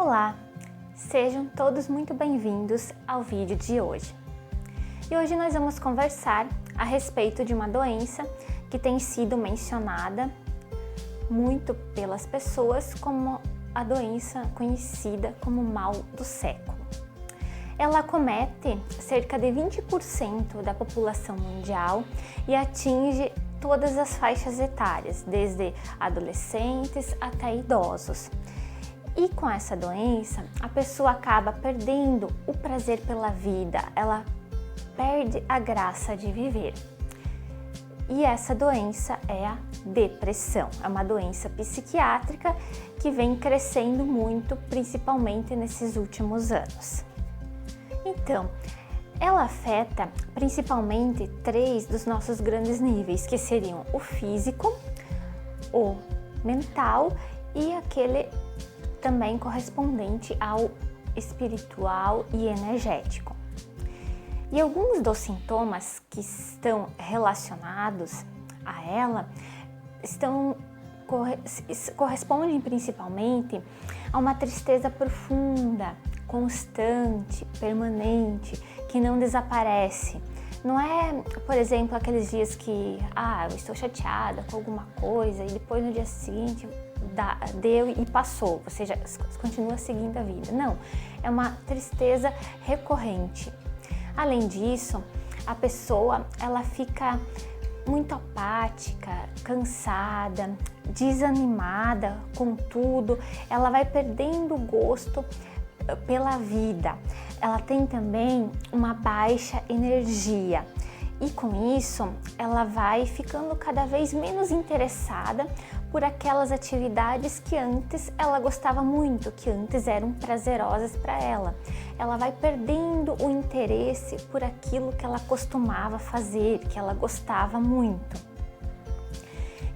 Olá, sejam todos muito bem-vindos ao vídeo de hoje. E hoje nós vamos conversar a respeito de uma doença que tem sido mencionada muito pelas pessoas como a doença conhecida como mal do século. Ela acomete cerca de 20% da população mundial e atinge todas as faixas etárias, desde adolescentes até idosos. E com essa doença, a pessoa acaba perdendo o prazer pela vida, ela perde a graça de viver. E essa doença é a depressão, é uma doença psiquiátrica que vem crescendo muito, principalmente nesses últimos anos. Então, ela afeta principalmente 3 dos nossos grandes níveis, que seriam o físico, o mental e aquele também correspondente ao espiritual e energético. E alguns dos sintomas que estão relacionados a ela correspondem principalmente a uma tristeza profunda, constante, permanente, que não desaparece. Não é, por exemplo, aqueles dias que eu estou chateada com alguma coisa e depois no dia seguinte deu e passou, você já continua seguindo a vida. Não, é uma tristeza recorrente. Além disso, a pessoa ela fica muito apática, cansada, desanimada com tudo, ela vai perdendo o gosto pela vida. Ela tem também uma baixa energia e com isso ela vai ficando cada vez menos interessada por aquelas atividades que antes ela gostava muito, que antes eram prazerosas para ela. Ela vai perdendo o interesse por aquilo que ela costumava fazer, que ela gostava muito.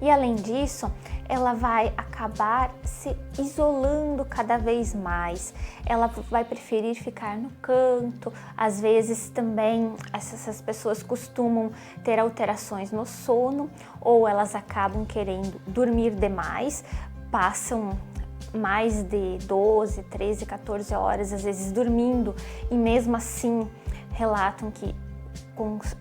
E além disso, ela vai acabar se isolando cada vez mais. Ela vai preferir ficar no canto. Às vezes também essas pessoas costumam ter alterações no sono ou elas acabam querendo dormir demais, passam mais de 12, 13, 14 horas às vezes dormindo e mesmo assim relatam que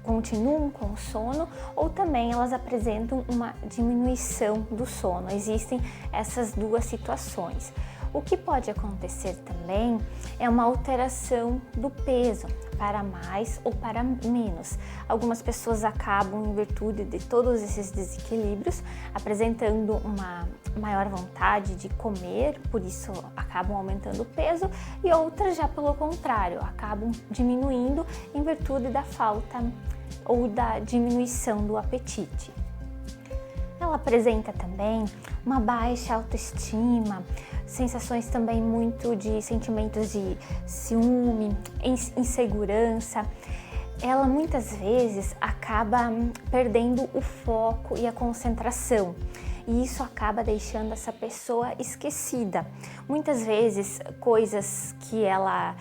continuam com o sono, ou também elas apresentam uma diminuição do sono. Existem essas duas situações. O que pode acontecer também é uma alteração do peso, para mais ou para menos. Algumas pessoas acabam, em virtude de todos esses desequilíbrios, apresentando uma maior vontade de comer, por isso acabam aumentando o peso, e outras já pelo contrário, acabam diminuindo em virtude da falta ou da diminuição do apetite. Ela apresenta também uma baixa autoestima, sensações também muito de sentimentos de ciúme, insegurança. Ela muitas vezes acaba perdendo o foco e a concentração. E isso acaba deixando essa pessoa esquecida. Muitas vezes coisas que ela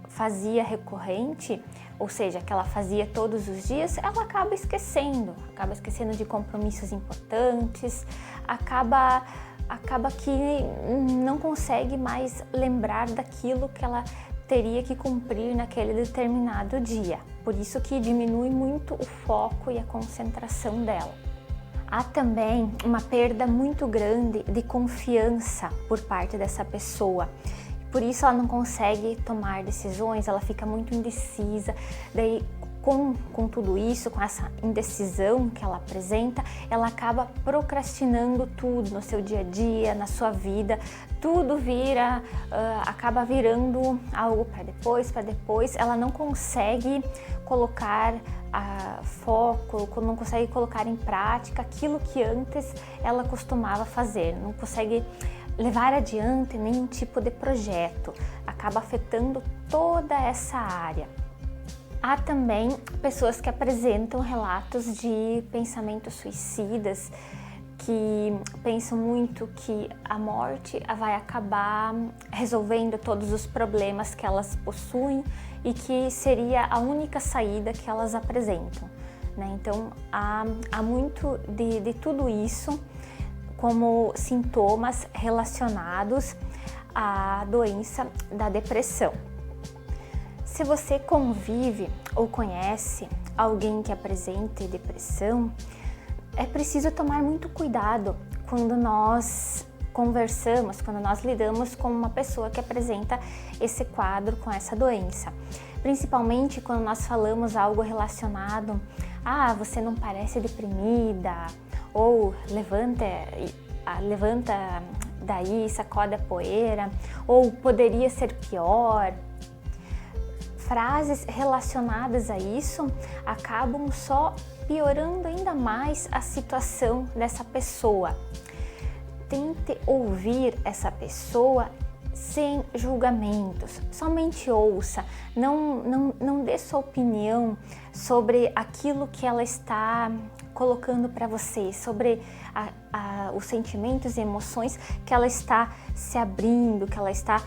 fazia recorrente, ou seja, que ela fazia todos os dias, ela acaba esquecendo de compromissos importantes, acaba que não consegue mais lembrar daquilo que ela teria que cumprir naquele determinado dia. Por isso que diminui muito o foco e a concentração dela. Há também uma perda muito grande de confiança por parte dessa pessoa. Por isso ela não consegue tomar decisões, ela fica muito indecisa. Daí, com tudo isso, com essa indecisão que ela apresenta, ela acaba procrastinando tudo no seu dia a dia, na sua vida. Tudo acaba virando algo para depois. Ela não consegue colocar foco, não consegue colocar em prática aquilo que antes ela costumava fazer, não consegue levar adiante nenhum tipo de projeto, acaba afetando toda essa área. Há também pessoas que apresentam relatos de pensamentos suicidas, que pensam muito que a morte vai acabar resolvendo todos os problemas que elas possuem e que seria a única saída que elas apresentam, né? Então há muito de tudo isso como sintomas relacionados a doença da depressão. Se você convive ou conhece alguém que apresente depressão, é preciso tomar muito cuidado quando nós conversamos, quando nós lidamos com uma pessoa que apresenta esse quadro com essa doença. Principalmente quando nós falamos algo relacionado a você não parece deprimida, ou levanta daí, sacode a poeira, ou poderia ser pior. Frases relacionadas a isso acabam só piorando ainda mais a situação dessa pessoa. Tente ouvir essa pessoa sem julgamentos, somente ouça, não dê sua opinião sobre aquilo que ela está colocando para você, sobre os sentimentos e emoções que ela está se abrindo, que ela está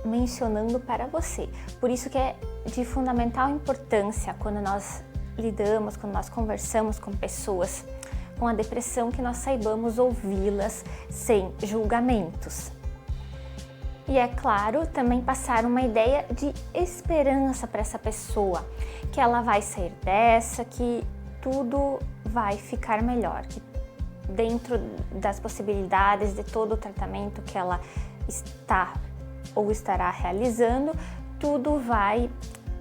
mencionando para você. Por isso que é de fundamental importância quando nós lidamos, quando nós conversamos com pessoas com a depressão, que nós saibamos ouvi-las sem julgamentos. E é claro, também passar uma ideia de esperança para essa pessoa, que ela vai sair dessa, que tudo vai ficar melhor, que dentro das possibilidades de todo o tratamento que ela está ou estará realizando, tudo vai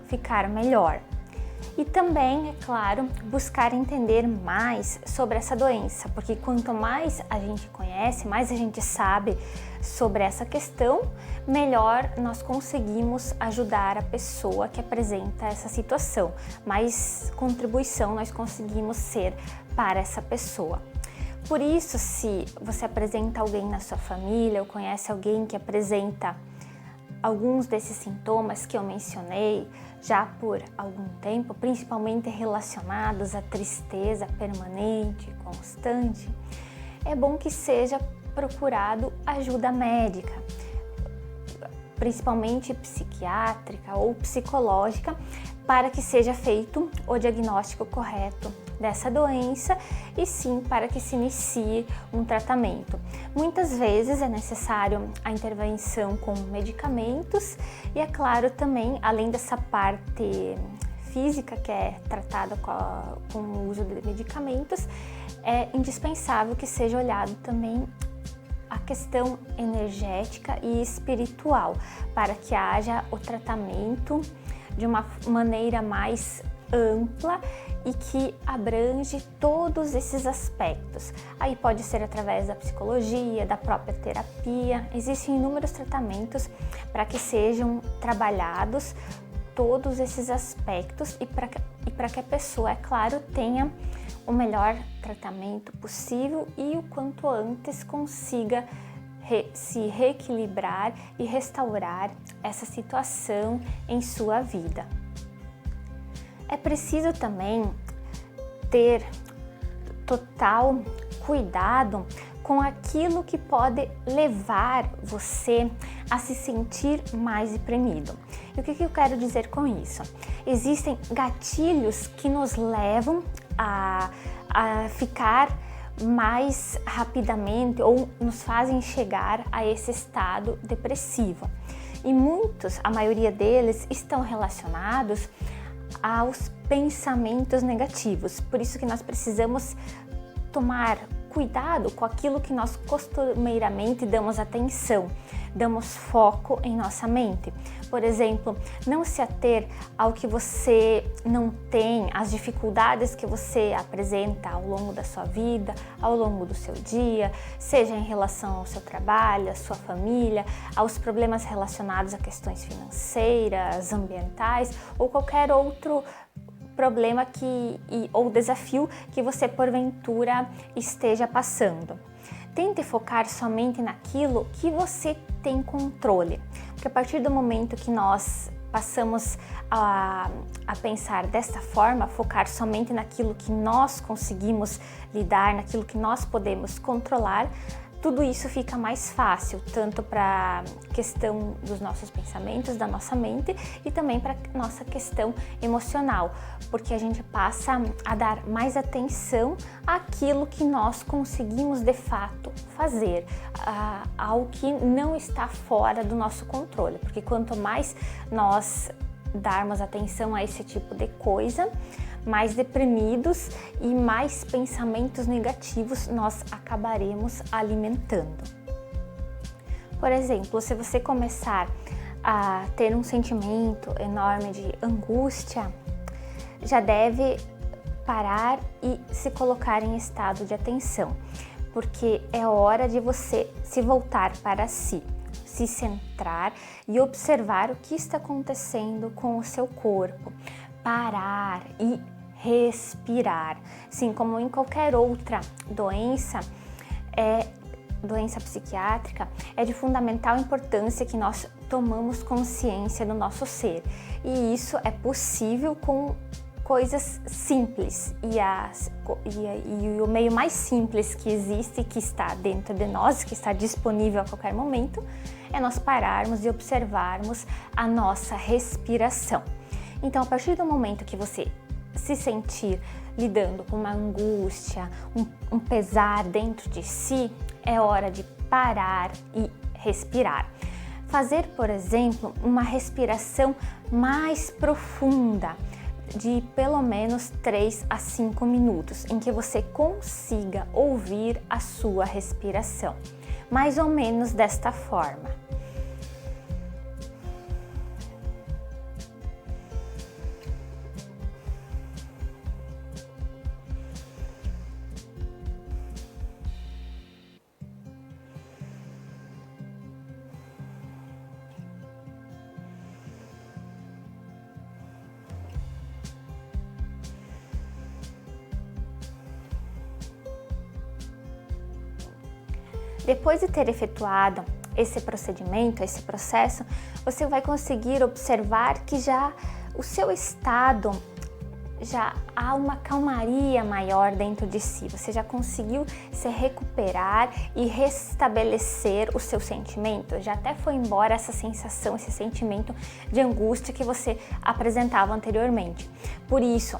ficar melhor. E também, é claro, buscar entender mais sobre essa doença, porque quanto mais a gente conhece, mais a gente sabe sobre essa questão, melhor nós conseguimos ajudar a pessoa que apresenta essa situação, mais contribuição nós conseguimos ser para essa pessoa. Por isso, se você apresenta alguém na sua família ou conhece alguém que apresenta alguns desses sintomas que eu mencionei já por algum tempo, principalmente relacionados à tristeza permanente, constante, é bom que seja procurado ajuda médica, principalmente psiquiátrica ou psicológica, para que seja feito o diagnóstico correto dessa doença e sim para que se inicie um tratamento. Muitas vezes é necessário a intervenção com medicamentos e, é claro, também, além dessa parte física que é tratada com o uso de medicamentos, é indispensável que seja olhado também a questão energética e espiritual, para que haja o tratamento de uma maneira mais ampla e que abrange todos esses aspectos. Aí pode ser através da psicologia, da própria terapia. Existem inúmeros tratamentos para que sejam trabalhados todos esses aspectos e para que a pessoa, é claro, tenha o melhor tratamento possível e o quanto antes consiga se reequilibrar e restaurar essa situação em sua vida. É preciso também ter total cuidado com aquilo que pode levar você a se sentir mais deprimido. E o que eu quero dizer com isso? Existem gatilhos que nos levam a ficar mais rapidamente ou nos fazem chegar a esse estado depressivo. E a maioria deles, estão relacionados aos pensamentos negativos. Por isso que nós precisamos tomar cuidado com aquilo que nós costumeiramente damos atenção, damos foco em nossa mente. Por exemplo, não se ater ao que você não tem, às dificuldades que você apresenta ao longo da sua vida, ao longo do seu dia, seja em relação ao seu trabalho, à sua família, aos problemas relacionados a questões financeiras, ambientais ou qualquer outro problema ou desafio que você porventura esteja passando. Tente focar somente naquilo que você tem controle, porque a partir do momento que nós passamos a pensar desta forma, focar somente naquilo que nós conseguimos lidar, naquilo que nós podemos controlar, tudo isso fica mais fácil, tanto para a questão dos nossos pensamentos, da nossa mente e também para a nossa questão emocional, porque a gente passa a dar mais atenção àquilo que nós conseguimos de fato fazer, ao que não está fora do nosso controle, porque quanto mais nós darmos atenção a esse tipo de coisa, mais deprimidos e mais pensamentos negativos nós acabaremos alimentando. Por exemplo, se você começar a ter um sentimento enorme de angústia, já deve parar e se colocar em estado de atenção, porque é hora de você se voltar para si, se centrar e observar o que está acontecendo com o seu corpo. Parar e respirar. Sim, como em qualquer outra doença psiquiátrica, é de fundamental importância que nós tomamos consciência do nosso ser. E isso é possível com coisas simples. E o meio mais simples que existe, que está dentro de nós, que está disponível a qualquer momento, é nós pararmos e observarmos a nossa respiração. Então, a partir do momento que você se sentir lidando com uma angústia, um pesar dentro de si, é hora de parar e respirar. Fazer, por exemplo, uma respiração mais profunda, de pelo menos 3 a 5 minutos, em que você consiga ouvir a sua respiração, mais ou menos desta forma. Depois de ter efetuado esse procedimento, esse processo, você vai conseguir observar que já o seu estado, já há uma calmaria maior dentro de si. Você já conseguiu se recuperar e restabelecer o seu sentimento. Já até foi embora essa sensação, esse sentimento de angústia que você apresentava anteriormente. Por isso,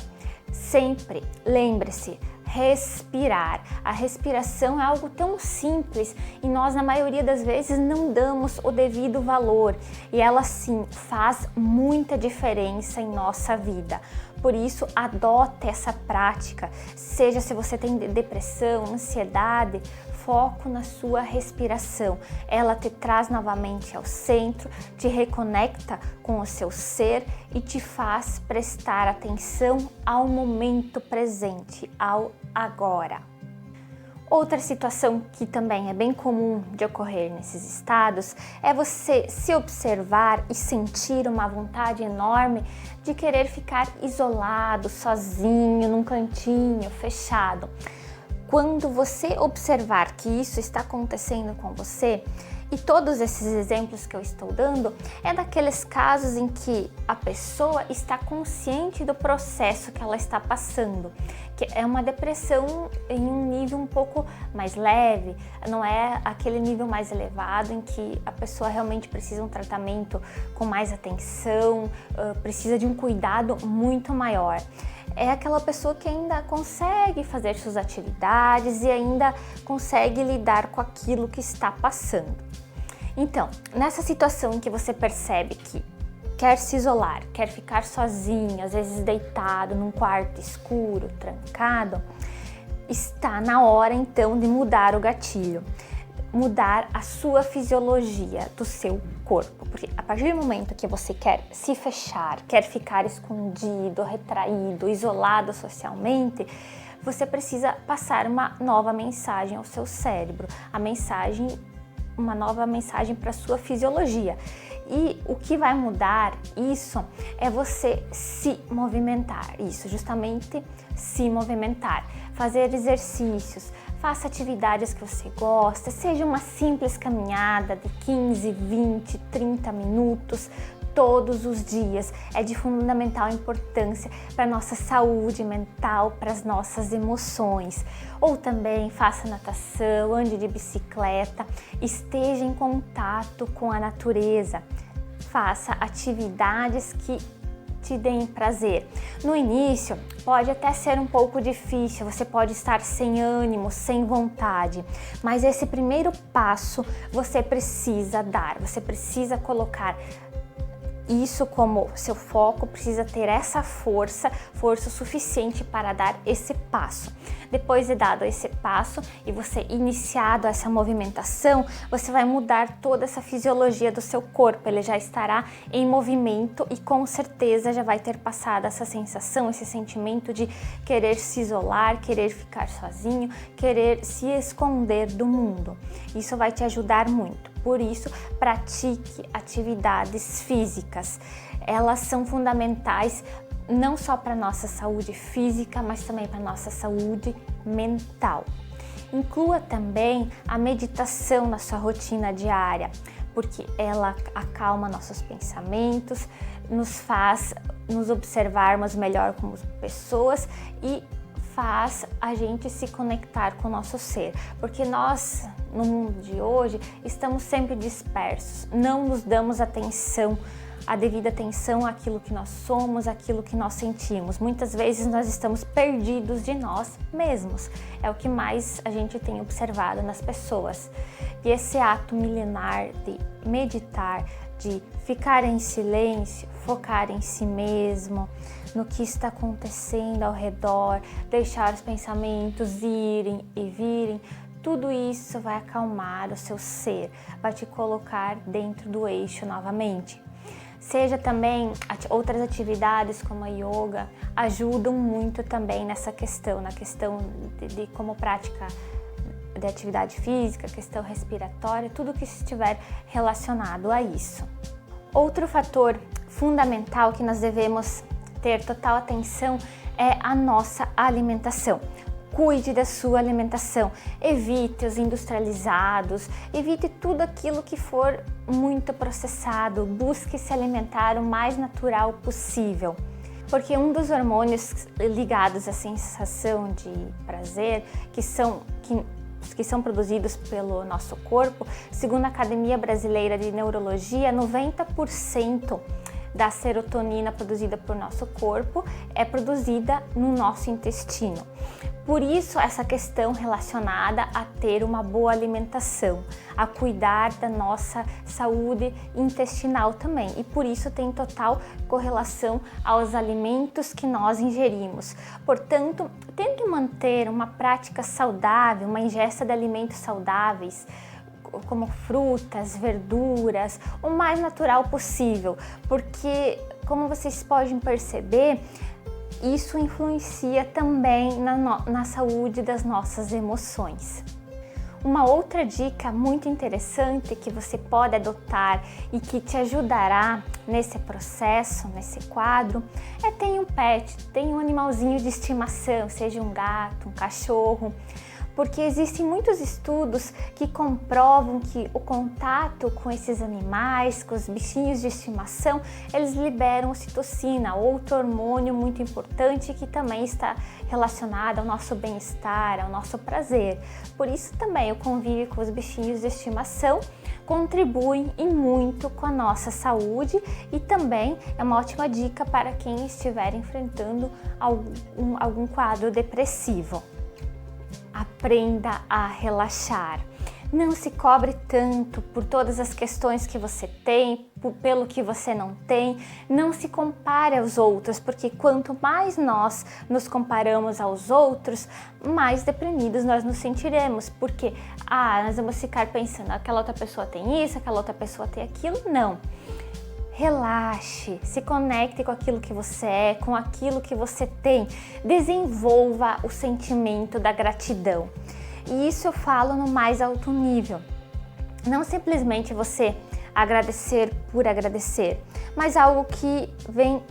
sempre lembre-se, respirar. A respiração é algo tão simples e nós, na maioria das vezes, não damos o devido valor. E ela, sim, faz muita diferença em nossa vida. Por isso, adote essa prática. Seja se você tem depressão, ansiedade, foco na sua respiração. Ela te traz novamente ao centro, te reconecta com o seu ser e te faz prestar atenção ao momento presente, ao agora. Outra situação que também é bem comum de ocorrer nesses estados é você se observar e sentir uma vontade enorme de querer ficar isolado, sozinho, num cantinho, fechado. Quando você observar que isso está acontecendo com você, e todos esses exemplos que eu estou dando, é daqueles casos em que a pessoa está consciente do processo que ela está passando, que é uma depressão em um nível um pouco mais leve, não é aquele nível mais elevado em que a pessoa realmente precisa de um tratamento com mais atenção, precisa de um cuidado muito maior. É aquela pessoa que ainda consegue fazer suas atividades e ainda consegue lidar com aquilo que está passando. Então, nessa situação em que você percebe que quer se isolar, quer ficar sozinho, às vezes deitado num quarto escuro, trancado, está na hora então de mudar o gatilho, mudar a sua fisiologia do seu corpo, porque a partir do momento que você quer se fechar, quer ficar escondido, retraído, isolado socialmente, você precisa passar uma nova mensagem ao seu cérebro, uma nova mensagem para a sua fisiologia. E o que vai mudar isso é você se movimentar, isso, justamente se movimentar, fazer exercícios, faça atividades que você gosta, seja uma simples caminhada de 15, 20, 30 minutos, todos os dias. É de fundamental importância para a nossa saúde mental, para as nossas emoções. Ou também faça natação, ande de bicicleta, esteja em contato com a natureza. Faça atividades que te deem prazer. No início pode até ser um pouco difícil, você pode estar sem ânimo, sem vontade, mas esse primeiro passo você precisa dar, você precisa colocar isso como seu foco, precisa ter essa força suficiente para dar esse passo. Depois de dado esse passo e você iniciado essa movimentação, você vai mudar toda essa fisiologia do seu corpo, ele já estará em movimento e com certeza já vai ter passado essa sensação, esse sentimento de querer se isolar, querer ficar sozinho, querer se esconder do mundo. Isso vai te ajudar muito. Por isso, pratique atividades físicas. Elas são fundamentais não só para a nossa saúde física, mas também para a nossa saúde mental. Inclua também a meditação na sua rotina diária, porque ela acalma nossos pensamentos, nos faz nos observarmos melhor como pessoas e faz a gente se conectar com o nosso ser, porque nós, no mundo de hoje, estamos sempre dispersos, não nos damos atenção, a devida atenção àquilo que nós somos, àquilo que nós sentimos. Muitas vezes nós estamos perdidos de nós mesmos, é o que mais a gente tem observado nas pessoas. E esse ato milenar de meditar, de ficar em silêncio, focar em si mesmo, no que está acontecendo ao redor, deixar os pensamentos irem e virem, tudo isso vai acalmar o seu ser, vai te colocar dentro do eixo novamente. Seja também outras atividades como a yoga, ajudam muito também nessa questão, na questão de como prática de atividade física, questão respiratória, tudo que estiver relacionado a isso. Outro fator fundamental que nós devemos ter total atenção é a nossa alimentação. Cuide da sua alimentação, evite os industrializados, evite tudo aquilo que for muito processado, busque se alimentar o mais natural possível. Porque um dos hormônios ligados à sensação de prazer, que são produzidos pelo nosso corpo, segundo a Academia Brasileira de Neurologia, 90% da serotonina produzida por nosso corpo é produzida no nosso intestino. Por isso, essa questão relacionada a ter uma boa alimentação, a cuidar da nossa saúde intestinal também. E por isso tem total correlação aos alimentos que nós ingerimos. Portanto, tente manter uma prática saudável, uma ingesta de alimentos saudáveis, como frutas, verduras, o mais natural possível, porque, como vocês podem perceber, isso influencia também na saúde das nossas emoções. Uma outra dica muito interessante que você pode adotar e que te ajudará nesse processo, nesse quadro, é ter um pet, ter um animalzinho de estimação, seja um gato, um cachorro, porque existem muitos estudos que comprovam que o contato com esses animais, com os bichinhos de estimação, eles liberam ocitocina, outro hormônio muito importante que também está relacionado ao nosso bem-estar, ao nosso prazer. Por isso também o convívio com os bichinhos de estimação contribuem e muito com a nossa saúde e também é uma ótima dica para quem estiver enfrentando algum quadro depressivo. Aprenda a relaxar. Não se cobre tanto por todas as questões que você tem, pelo que você não tem. Não se compare aos outros, porque quanto mais nós nos comparamos aos outros, mais deprimidos nós nos sentiremos. Porque, nós vamos ficar pensando, aquela outra pessoa tem isso, aquela outra pessoa tem aquilo. Não. Relaxe, se conecte com aquilo que você é, com aquilo que você tem. Desenvolva o sentimento da gratidão. E isso eu falo no mais alto nível. Não simplesmente você agradecer por agradecer, mas algo que vem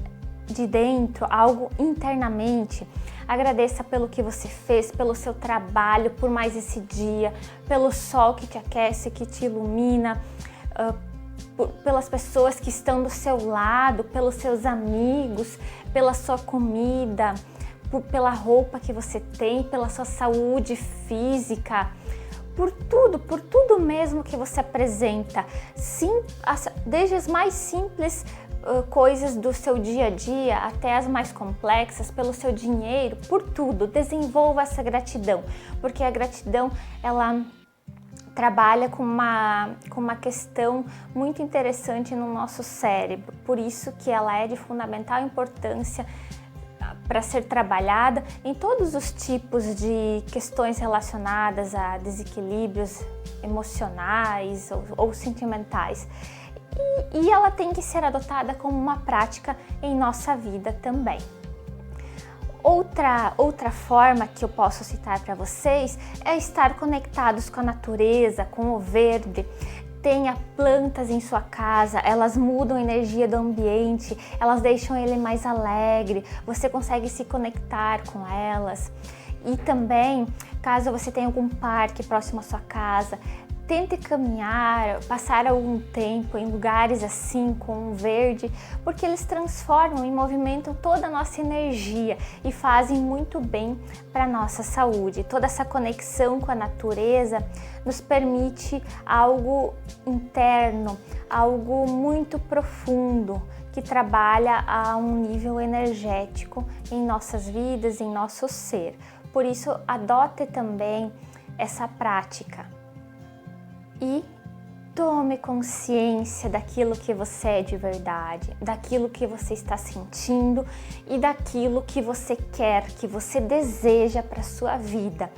de dentro, algo internamente. Agradeça pelo que você fez, pelo seu trabalho, por mais esse dia, pelo sol que te aquece, que te ilumina, pelas pessoas que estão do seu lado, pelos seus amigos, pela sua comida, pela roupa que você tem, pela sua saúde física, por tudo mesmo que você apresenta, sim, desde as mais simples coisas do seu dia a dia até as mais complexas, pelo seu dinheiro, por tudo. Desenvolva essa gratidão, porque a gratidão, ela trabalha com uma questão muito interessante no nosso cérebro, por isso que ela é de fundamental importância para ser trabalhada em todos os tipos de questões relacionadas a desequilíbrios emocionais ou sentimentais. E ela tem que ser adotada como uma prática em nossa vida também. Outra forma que eu posso citar para vocês é estar conectados com a natureza, com o verde. Tenha plantas em sua casa, elas mudam a energia do ambiente, elas deixam ele mais alegre, você consegue se conectar com elas. E também, caso você tenha algum parque próximo à sua casa, tente caminhar, passar algum tempo em lugares assim com verde, porque eles transformam e movimentam toda a nossa energia e fazem muito bem para a nossa saúde. Toda essa conexão com a natureza nos permite algo interno, algo muito profundo, que trabalha a um nível energético em nossas vidas, em nosso ser. Por isso, adote também essa prática. E tome consciência daquilo que você é de verdade, daquilo que você está sentindo e daquilo que você quer, que você deseja para a sua vida,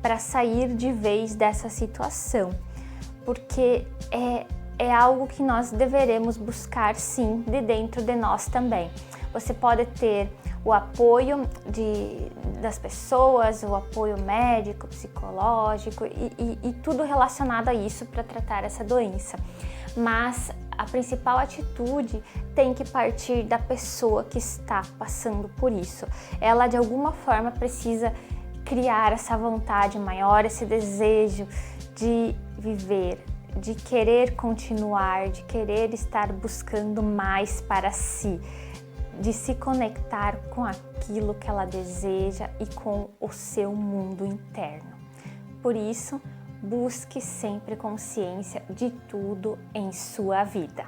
para sair de vez dessa situação. Porque é algo que nós deveremos buscar, sim, de dentro de nós também. Você pode ter o apoio das pessoas, o apoio médico, psicológico e tudo relacionado a isso para tratar essa doença. Mas a principal atitude tem que partir da pessoa que está passando por isso. Ela, de alguma forma, precisa criar essa vontade maior, esse desejo de viver, de querer continuar, de querer estar buscando mais para si, de se conectar com aquilo que ela deseja e com o seu mundo interno. Por isso, busque sempre consciência de tudo em sua vida.